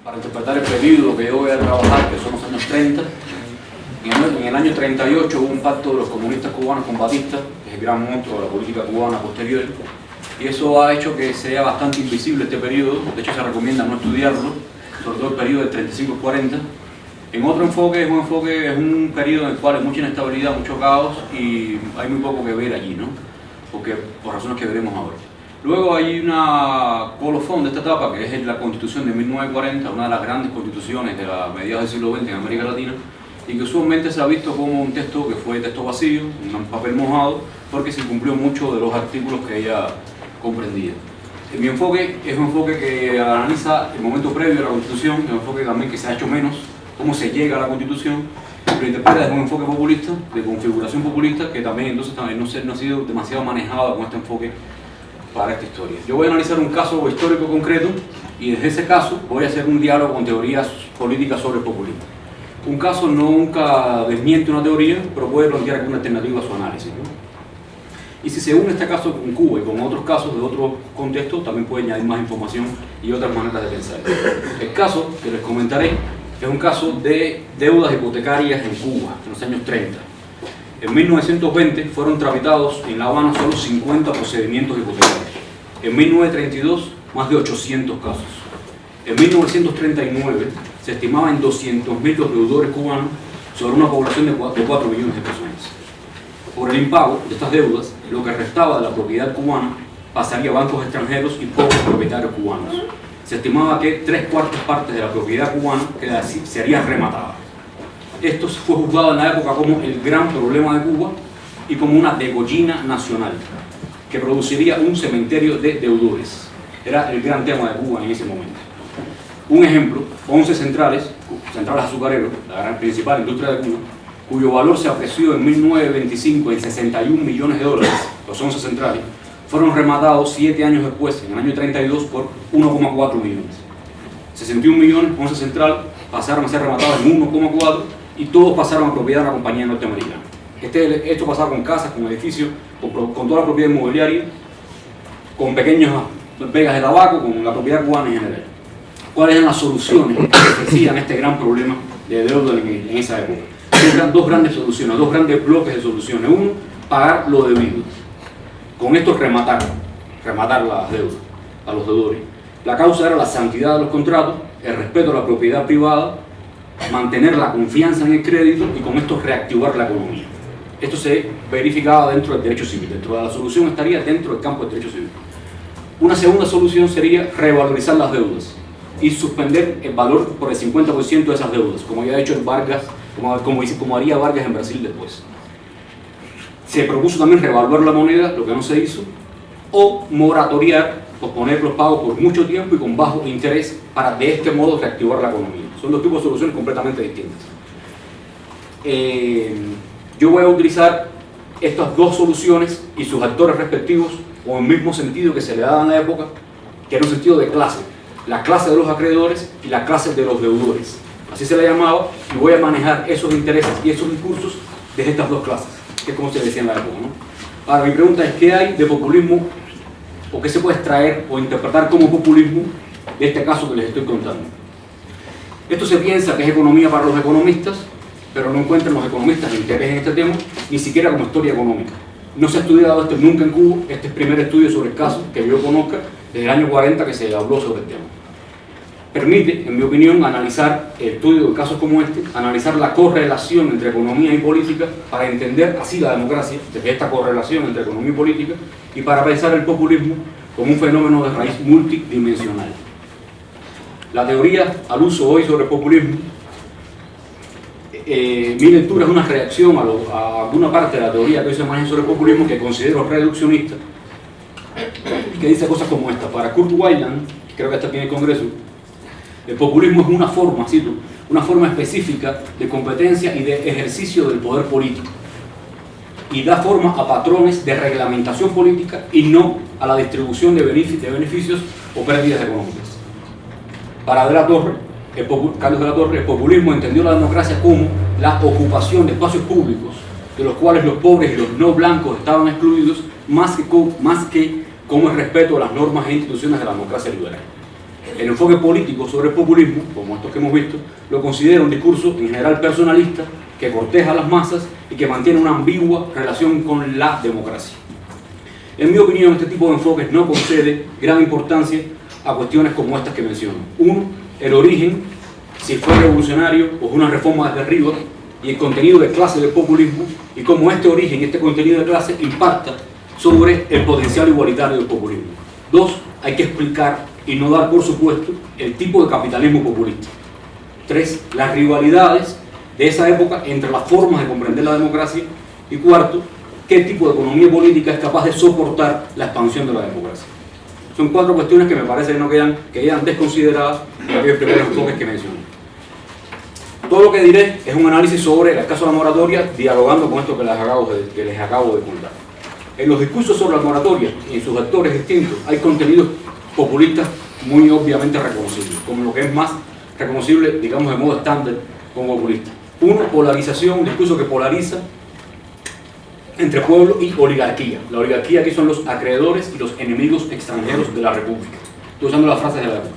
para interpretar el periodo que yo voy a trabajar, que son los años 30. En el año 38 hubo un pacto de los comunistas cubanos con Batista, que es el gran monstruo de la política cubana posterior, y eso ha hecho que sea bastante invisible este periodo. De hecho se recomienda no estudiarlo, sobre todo el periodo del 35 40. En otro enfoque es un periodo en el cual hay mucha inestabilidad, mucho caos y hay muy poco que ver allí, ¿no? Porque, por razones que veremos ahora. Luego hay una colofón de esta etapa, que es la Constitución de 1940, una de las grandes constituciones de la mediados del siglo XX en América Latina, y que usualmente se ha visto como un texto que fue texto vacío, un papel mojado, porque se incumplió mucho de los artículos que ella comprendía. Mi enfoque es un enfoque que analiza el momento previo a la Constitución, un enfoque también que se ha hecho menos, cómo se llega a la Constitución, pero interpreta desde un enfoque populista, de configuración populista, que también entonces no ha sido demasiado manejado con este enfoque para esta historia. Yo voy a analizar un caso histórico concreto y desde ese caso voy a hacer un diálogo con teorías políticas sobre el populismo. Un caso nunca desmiente una teoría, pero puede plantear alguna alternativa a su análisis, ¿no? Y si se une este caso con Cuba y con otros casos de otros contextos, también puede añadir más información y otras maneras de pensar. El caso que les comentaré es un caso de deudas hipotecarias en Cuba, en los años 30. En 1920 fueron tramitados en La Habana solo 50 procedimientos hipotecarios. En 1932, más de 800 casos. En 1939 se estimaba en 200.000 los deudores cubanos sobre una población de 4 millones de personas. Por el impago de estas deudas, lo que restaba de la propiedad cubana pasaría a bancos extranjeros y pocos propietarios cubanos. Se estimaba que 3/4 partes de la propiedad cubana sería rematada. Esto fue juzgado en la época como el gran problema de Cuba y como una degollina nacional que produciría un cementerio de deudores. Era el gran tema de Cuba en ese momento. Un ejemplo, 11 centrales azucareros, la gran principal industria de Cuba, cuyo valor se apreció en 1925 en 61 millones de dólares, los 11 centrales, fueron rematados 7 años después, en el año 32, por 1,4 millones. 61 millones, 11 centrales, pasaron a ser rematados en 1,4 y todos pasaron a propiedad de la compañía norteamericana. Esto pasaba con casas, con edificios, con toda la propiedad inmobiliaria, con pequeñas vegas de tabaco, con la propiedad cubana en general. ¿Cuáles eran las soluciones que ofrecían este gran problema de deuda en esa época? Eran dos grandes soluciones, dos grandes bloques de soluciones. Uno, pagar lo debido. Con esto rematar las deudas a los deudores. La causa era la santidad de los contratos, el respeto a la propiedad privada, mantener la confianza en el crédito y con esto reactivar la economía. Esto se verificaba dentro del derecho civil. Dentro de la solución estaría dentro del campo del derecho civil. Una segunda solución sería revalorizar las deudas y suspender el valor por el 50% de esas deudas, como había hecho en Vargas, como haría Vargas en Brasil después. Se propuso también revaluar la moneda, lo que no se hizo, o moratoriar, posponer los pagos por mucho tiempo y con bajo interés para de este modo reactivar la economía. Son dos tipos de soluciones completamente distintas. Yo voy a utilizar estas dos soluciones y sus actores respectivos con el mismo sentido que se le daba en la época, que era un sentido de clase. La clase de los acreedores y la clase de los deudores. Así se le llamaba, y voy a manejar esos intereses y esos discursos desde estas dos clases, que es como se decía en la época, ¿no? Ahora, mi pregunta es, ¿qué hay de populismo o qué se puede extraer o interpretar como populismo de este caso que les estoy contando? Esto se piensa que es economía para los economistas, pero no encuentran los economistas interés en este tema, ni siquiera como historia económica. No se ha estudiado esto nunca en Cuba, este es el primer estudio sobre el caso que yo conozca, desde el año 40 que se habló sobre el tema. Permite, en mi opinión, analizar el estudio de casos como este, analizar la correlación entre economía y política para entender así la democracia, desde esta correlación entre economía y política, y para pensar el populismo como un fenómeno de raíz multidimensional. La teoría al uso hoy sobre el populismo, mi lectura es una reacción a alguna parte de la teoría que hoy se maneja sobre el populismo que considero reduccionista y que dice cosas como esta. Para Kurt Weiland, que creo que está aquí en el Congreso, el populismo es una forma, cito, una forma específica de competencia y de ejercicio del poder político y da forma a patrones de reglamentación política y no a la distribución de beneficios o pérdidas económicas. Para Carlos de la Torre, el populismo entendió la democracia como la ocupación de espacios públicos de los cuales los pobres y los no blancos estaban excluidos, más que como el respeto a las normas e instituciones de la democracia liberal. El enfoque político sobre el populismo, como estos que hemos visto, lo considera un discurso en general personalista que corteja a las masas y que mantiene una ambigua relación con la democracia. En mi opinión, este tipo de enfoques no concede gran importancia a cuestiones como estas que menciono. Uno, el origen, si fue revolucionario o una reforma desde arriba, y el contenido de clase del populismo, y cómo este origen y este contenido de clase impacta sobre el potencial igualitario del populismo. Dos, hay que explicar y no dar por supuesto el tipo de capitalismo populista. Tres, las rivalidades de esa época entre las formas de comprender la democracia. Y cuarto, qué tipo de economía política es capaz de soportar la expansión de la democracia. Son cuatro cuestiones que me parece que quedan desconsideradas en aquellos primeros enfoques que mencioné. Todo lo que diré es un análisis sobre el caso de la moratoria, dialogando con esto que les acabo de contar. En los discursos sobre la moratoria y en sus actores distintos hay contenidos populistas muy obviamente reconocibles, como lo que es más reconocible, digamos, de modo estándar como populista. Uno, polarización, un discurso que polariza entre pueblo y oligarquía. La oligarquía aquí son los acreedores y los enemigos extranjeros de la República. Estoy usando las frases de la época.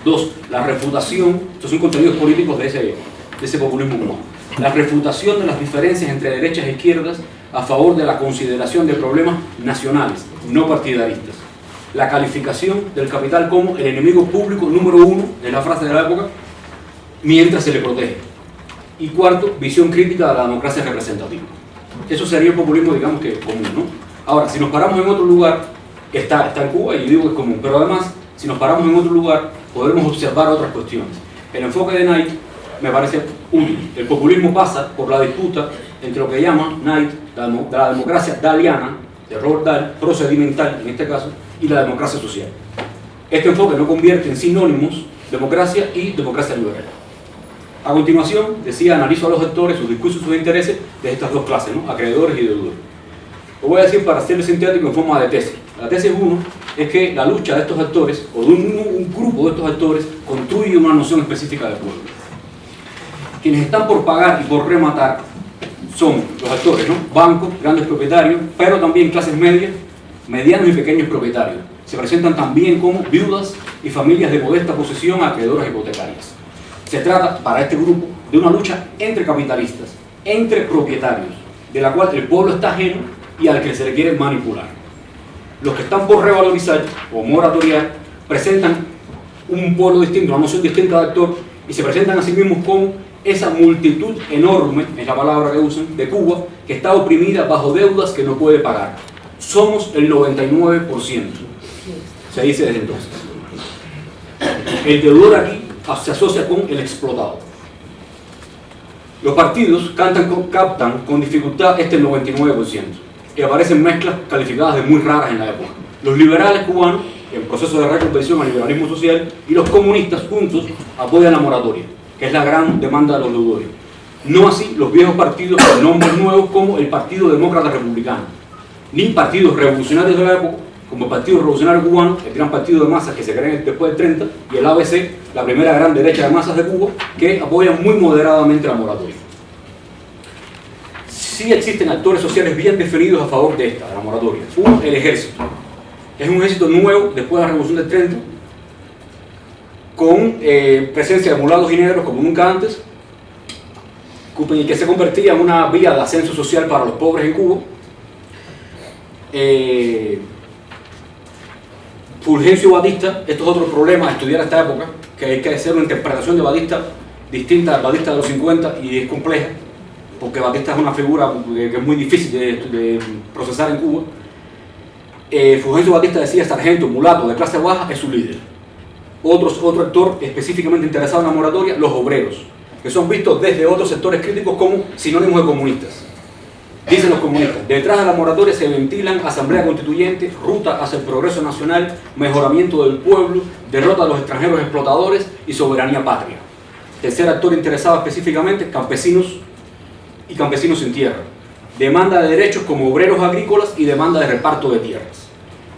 Dos, la refutación, estos son contenidos políticos de ese populismo cubano. La refutación de las diferencias entre derechas e izquierdas a favor de la consideración de problemas nacionales, no partidaristas. La calificación del capital como el enemigo público número uno, es la frase de la época, mientras se le protege. Y cuarto, visión crítica de la democracia representativa. Eso sería el populismo, digamos, que común, ¿no? Ahora, si nos paramos en otro lugar, está en Cuba y digo que es común, pero además, si nos paramos en otro lugar, podremos observar otras cuestiones. El enfoque de Knight me parece útil. El populismo pasa por la disputa entre lo que llama Knight la democracia daliana, de Robert Dahl, procedimental en este caso, y la democracia social. Este enfoque no convierte en sinónimos democracia y democracia liberal. A continuación, decía, analizo a los actores, sus discursos y sus intereses de estas dos clases, ¿no? Acreedores y deudores. Lo voy a decir para hacerlo sintético en forma de tesis. La tesis 1 es que la lucha de estos actores, o de un grupo de estos actores, construye una noción específica de pueblo. Quienes están por pagar y por rematar son los actores, ¿no? Bancos, grandes propietarios, pero también clases medias, medianos y pequeños propietarios. Se presentan también como viudas y familias de modesta posesión, acreedoras hipotecarias. Se trata, para este grupo, de una lucha entre capitalistas, entre propietarios, de la cual el pueblo está ajeno y al que se le quiere manipular. Los que están por revalorizar o moratoriar presentan un pueblo distinto, una noción distinta de actor, y se presentan a sí mismos como esa multitud enorme, es la palabra que usan, de Cuba, que está oprimida bajo deudas que no puede pagar. Somos el 99%, se dice desde entonces. El deudor aquí se asocia con el explotado. Los partidos captan con dificultad este 99%, y aparecen mezclas calificadas de muy raras en la época. Los liberales cubanos, en proceso de reconversión al liberalismo social, y los comunistas juntos apoyan la moratoria, que es la gran demanda de los deudores. No así los viejos partidos con nombres nuevos como el Partido Demócrata Republicano, ni partidos revolucionarios de la época, como el Partido Revolucionario Cubano, el gran partido de masas que se creó después del 30, y el ABC, la primera gran derecha de masas de Cuba, que apoyan muy moderadamente la moratoria. Sí existen actores sociales bien definidos a favor de la moratoria. Uno, el ejército. Es un ejército nuevo después de la Revolución del 30, con presencia de mulatos y negros como nunca antes, y que se convertía en una vía de ascenso social para los pobres en Cuba. Fulgencio Batista, esto es otro problema de estudiar esta época, que hay que hacer una interpretación de Batista distinta al Batista de los 50 y es compleja, porque Batista es una figura que es muy difícil de procesar en Cuba. Fulgencio Batista decía, sargento, mulato, de clase baja, es su líder. Otro actor específicamente interesado en la moratoria, los obreros, que son vistos desde otros sectores críticos como sinónimos de comunistas. Dicen los comunistas, detrás de la moratoria se ventilan asamblea constituyente, ruta hacia el progreso nacional, mejoramiento del pueblo, derrota a los extranjeros explotadores y soberanía patria. Tercer actor interesado específicamente, campesinos y campesinos sin tierra. Demanda de derechos como obreros agrícolas y demanda de reparto de tierras.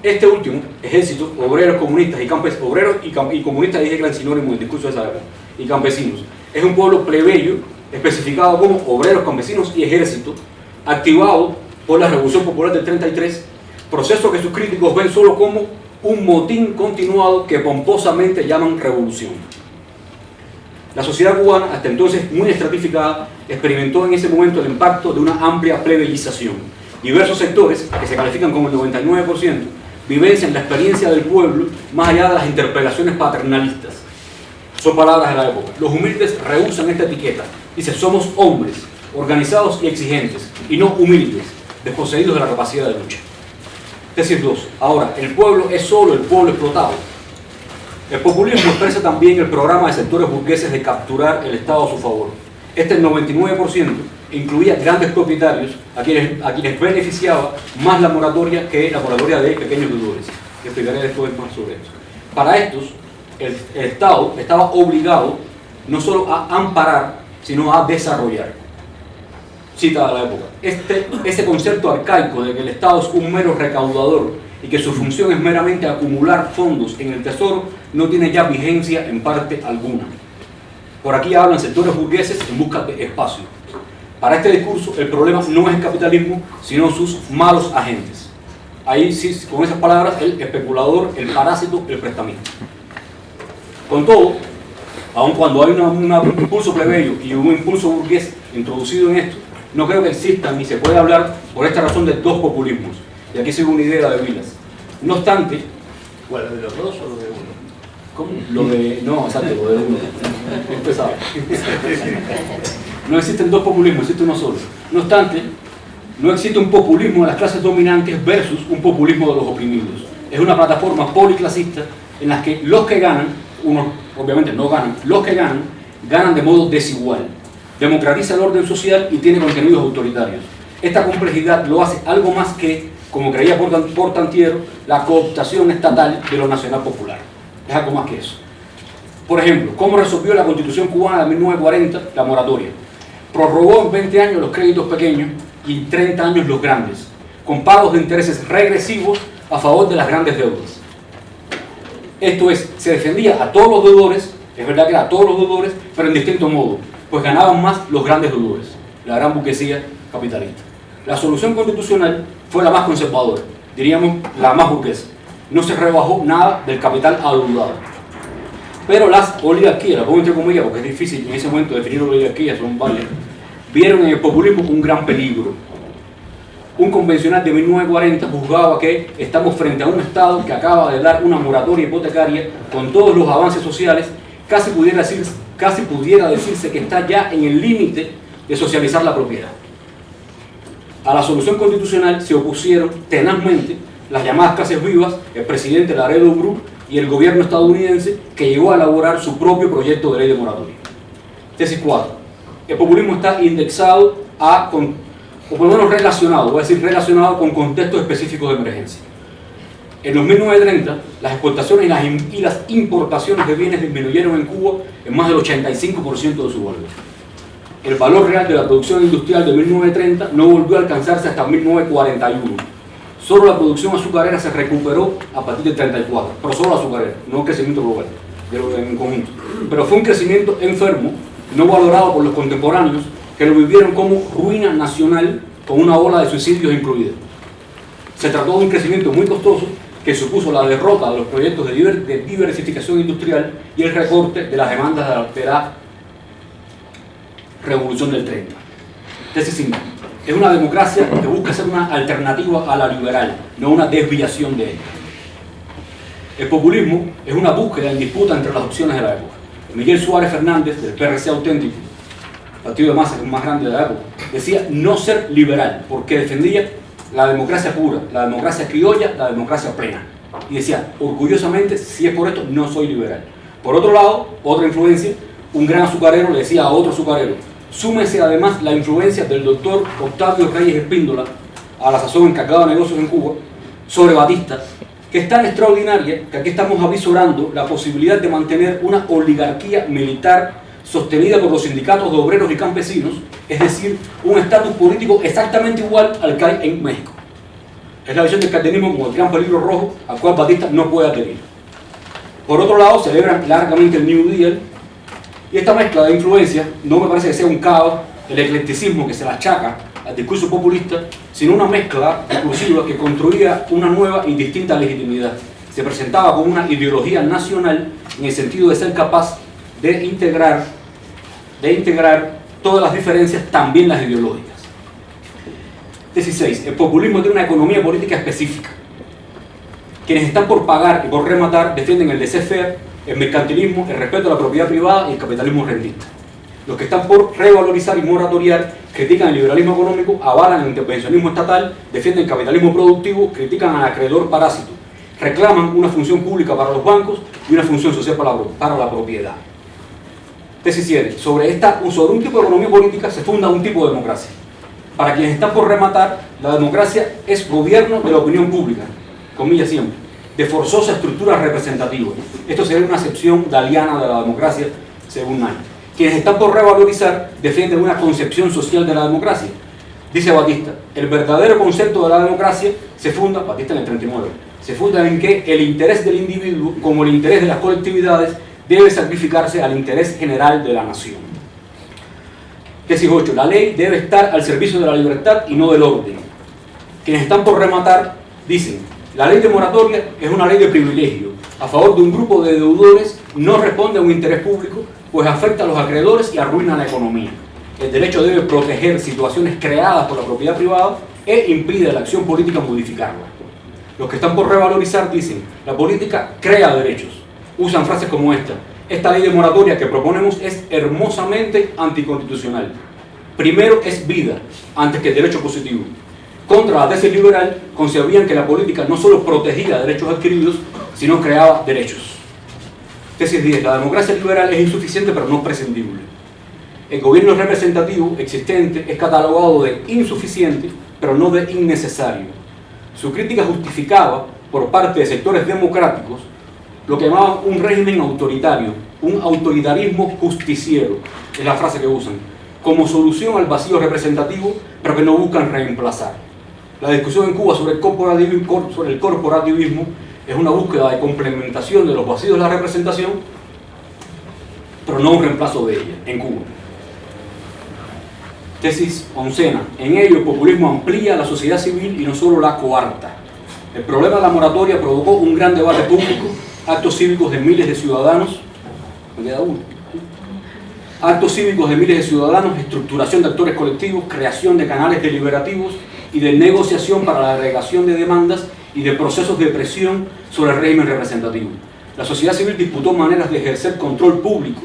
Este último, ejército, obreros comunistas y comunistas, dije que eran sinónimos del discurso de esa época, y campesinos. Es un pueblo plebeyo, especificado como obreros, campesinos y ejército, activado por la Revolución Popular del 33, proceso que sus críticos ven solo como un motín continuado que pomposamente llaman revolución. La sociedad cubana, hasta entonces muy estratificada, experimentó en ese momento el impacto de una amplia plebeyización. Diversos sectores, que se califican como el 99%, vivencian la experiencia del pueblo más allá de las interpelaciones paternalistas. Son palabras de la época. Los humildes rehúsan esta etiqueta. Dicen, somos hombres, organizados y exigentes, y no humildes, desposeídos de la capacidad de lucha. Tesis 2. Ahora, el pueblo es solo el pueblo explotado. El populismo expresa también el programa de sectores burgueses de capturar el Estado a su favor. El 99% incluía grandes propietarios a quienes beneficiaba más la moratoria que la moratoria de pequeños deudores. Y explicaré después más sobre eso. Para estos, el Estado estaba obligado no solo a amparar, sino a desarrollar. Cita de la época. Ese concepto arcaico de que el Estado es un mero recaudador y que su función es meramente acumular fondos en el tesoro no tiene ya vigencia en parte alguna. Por aquí hablan sectores burgueses en busca de espacio. Para este discurso, el problema no es el capitalismo, sino sus malos agentes. Ahí sí, con esas palabras, el especulador, el parásito, el prestamista. Con todo, aun cuando hay un impulso plebeyo y un impulso burgués introducido en esto, no creo que existan ni se puede hablar por esta razón de dos populismos. Y aquí sigue una idea de Vilas. No obstante... Bueno, ¿de los dos o lo de uno? ¿Cómo? Lo de... No, exacto, lo de uno. Es pesado. No existen dos populismos, existe uno solo. No obstante, no existe un populismo de las clases dominantes versus un populismo de los oprimidos. Es una plataforma policlasista en la que los que ganan, unos obviamente no ganan, los que ganan de modo desigual. Democratiza el orden social y tiene contenidos autoritarios. Esta complejidad lo hace algo más que, como creía Portantiero, la cooptación estatal de lo nacional popular. Es algo más que eso. Por ejemplo, ¿cómo resolvió la Constitución cubana de 1940 la moratoria? Prorrogó en 20 años los créditos pequeños y 30 años los grandes, con pagos de intereses regresivos a favor de las grandes deudas. Esto es, se defendía a todos los deudores, es verdad que era a todos los deudores, pero en distinto modo, pues ganaban más los grandes deudores, la gran burguesía capitalista. La solución constitucional fue la más conservadora, diríamos la más burguesa. No se rebajó nada del capital adeudado. Pero las oligarquías, la pongo entre comillas porque es difícil en ese momento definir oligarquías, son varias, vieron en el populismo un gran peligro. Un convencional de 1940 juzgaba que estamos frente a un Estado que acaba de dar una moratoria hipotecaria con todos los avances sociales, casi pudiera decirse que está ya en el límite de socializar la propiedad. A la solución constitucional se opusieron tenazmente las llamadas clases vivas, el presidente Laredo Brooke y el gobierno estadounidense, que llegó a elaborar su propio proyecto de ley de moratoria. Tesis 4. El populismo está indexado o por lo menos relacionado, voy a decir relacionado con contextos específicos de emergencia. En los 1930, las exportaciones y las importaciones de bienes disminuyeron en Cuba en más del 85% de su valor. El valor real de la producción industrial de 1930 no volvió a alcanzarse hasta 1941. Solo la producción azucarera se recuperó a partir del 34, pero solo la azucarera, no el crecimiento global, en conjunto. Pero fue un crecimiento enfermo, no valorado por los contemporáneos, que lo vivieron como ruina nacional con una ola de suicidios incluida. Se trató de un crecimiento muy costoso que supuso la derrota de los proyectos de diversificación industrial y el recorte de las demandas de la Revolución del 30. Tesis 5. Es una democracia que busca ser una alternativa a la liberal, no una desviación de ella. El populismo es una búsqueda en disputa entre las opciones de la época. Miguel Suárez Fernández, del PRC auténtico, partido de masa más grande de la época, decía no ser liberal, porque defendía la democracia pura, la democracia criolla, la democracia plena. Y decía, orgullosamente, si es por esto, no soy liberal. Por otro lado, otra influencia, un gran azucarero le decía a otro azucarero, súmese además la influencia del doctor Octavio Reyes Espíndola, a la sazón encargado de negocios en Cuba, sobre Batista, que es tan extraordinaria que aquí estamos avisorando la posibilidad de mantener una oligarquía militar sostenida por los sindicatos de obreros y campesinos, es decir, un estatus político exactamente igual al que hay en México. Es la visión del cardenismo como el gran peligro rojo al cual Batista no puede adherir. Por otro lado, celebran largamente el New Deal, y esta mezcla de influencias no me parece que sea un caos, el eclecticismo que se la achaca al discurso populista, sino una mezcla inclusiva que construía una nueva y distinta legitimidad. se presentaba como una ideología nacional en el sentido de ser capaz de integrar todas las diferencias, también las ideológicas. 16. El populismo tiene una economía política específica. Quienes están por pagar y por rematar defienden el laissez-faire, el mercantilismo, el respeto a la propiedad privada y el capitalismo rentista. Los que están por revalorizar y moratoriar critican el liberalismo económico, avalan el intervencionismo estatal, defienden el capitalismo productivo, critican al acreedor parásito, reclaman una función pública para los bancos y una función social para la propiedad. 17. Sobre un tipo de economía política se funda un tipo de democracia. Para quienes están por rematar, la democracia es gobierno de la opinión pública, comillas siempre, de forzosa estructura representativa. Esto sería una acepción daliana de la democracia, según Knight. Quienes están por revalorizar defienden una concepción social de la democracia. Dice Batista, el verdadero concepto de la democracia se funda, Batista en el 39, se funda en que el interés del individuo, como el interés de las colectividades, debe sacrificarse al interés general de la nación. Tesis 8. La ley debe estar al servicio de la libertad y no del orden. Quienes están por rematar dicen, la ley de moratoria es una ley de privilegio, a favor de un grupo de deudores, no responde a un interés público, pues afecta a los acreedores y arruina la economía. El derecho debe proteger situaciones creadas por la propiedad privada e impide a la acción política modificarla. Los que están por revalorizar dicen, la política crea derechos. Usan frases como esta ley de moratoria que proponemos es hermosamente anticonstitucional. Primero es vida, antes que derecho positivo. Contra la tesis liberal, concebían que la política no solo protegía derechos adquiridos, sino creaba derechos. Tesis 10. La democracia liberal es insuficiente pero no prescindible. El gobierno representativo existente es catalogado de insuficiente pero no de innecesario. Su crítica justificaba, por parte de sectores democráticos, lo que llamaban un régimen autoritario, un autoritarismo justiciero, es la frase que usan, como solución al vacío representativo, pero que no buscan reemplazar. La discusión en Cuba sobre el corporativismo es una búsqueda de complementación de los vacíos de la representación, pero no un reemplazo de ella, en Cuba. Tesis 11. En ello el populismo amplía la sociedad civil y no solo la coarta. El problema de la moratoria provocó un gran debate público, actos cívicos de miles de ciudadanos, actos cívicos de miles de ciudadanos, estructuración de actores colectivos, creación de canales deliberativos y de negociación para la agregación de demandas y de procesos de presión sobre el régimen representativo. La sociedad civil disputó maneras de ejercer control público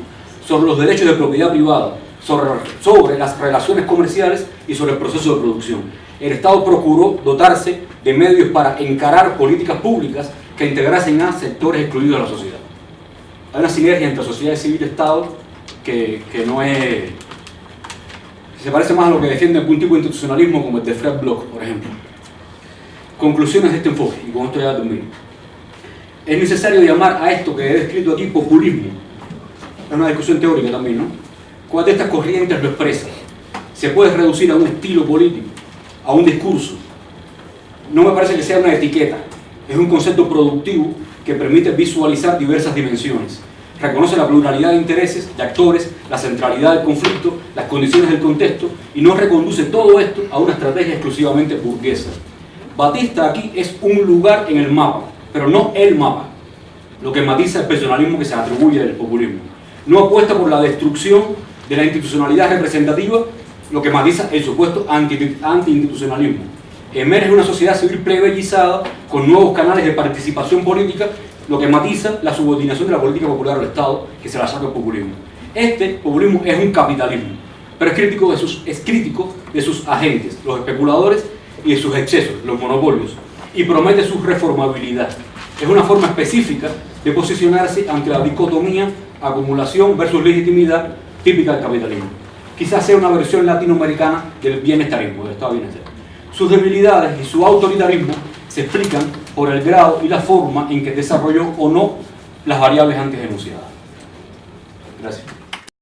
sobre los derechos de propiedad privada, sobre las relaciones comerciales y sobre el proceso de producción. El Estado procuró dotarse de medios para encarar políticas públicas que integrasen a sectores excluidos de la sociedad. Hay una sinergia entre sociedad civil y Estado que no es... se parece más a lo que defiende algún tipo de institucionalismo como el de Fred Bloch, por ejemplo. Conclusiones de este enfoque, y con esto ya termino. Es necesario llamar a esto que he descrito aquí populismo. Es una discusión teórica también, ¿no? ¿Cuál de estas corrientes lo expresa? Se puede reducir a un estilo político, a un discurso. No me parece que sea una etiqueta. Es un concepto productivo que permite visualizar diversas dimensiones. Reconoce la pluralidad de intereses, de actores, la centralidad del conflicto, las condiciones del contexto y no reconduce todo esto a una estrategia exclusivamente burguesa. Batista aquí es un lugar en el mapa, pero no el mapa, lo que matiza el personalismo que se atribuye del populismo. No apuesta por la destrucción de la institucionalidad representativa, lo que matiza el supuesto anti-institucionalismo. Emerge una sociedad civil plebeyizada con nuevos canales de participación política, lo que matiza la subordinación de la política popular al Estado, que se la saca el populismo. Este populismo es un capitalismo, pero es crítico de sus agentes, los especuladores, y de sus excesos, los monopolios, y promete su reformabilidad. Es una forma específica de posicionarse ante la dicotomía acumulación versus legitimidad típica del capitalismo. Quizás sea una versión latinoamericana del bienestarismo, del estado de bienestar. Sus debilidades y su autoritarismo se explican por el grado y la forma en que desarrolló o no las variables antes enunciadas. Gracias.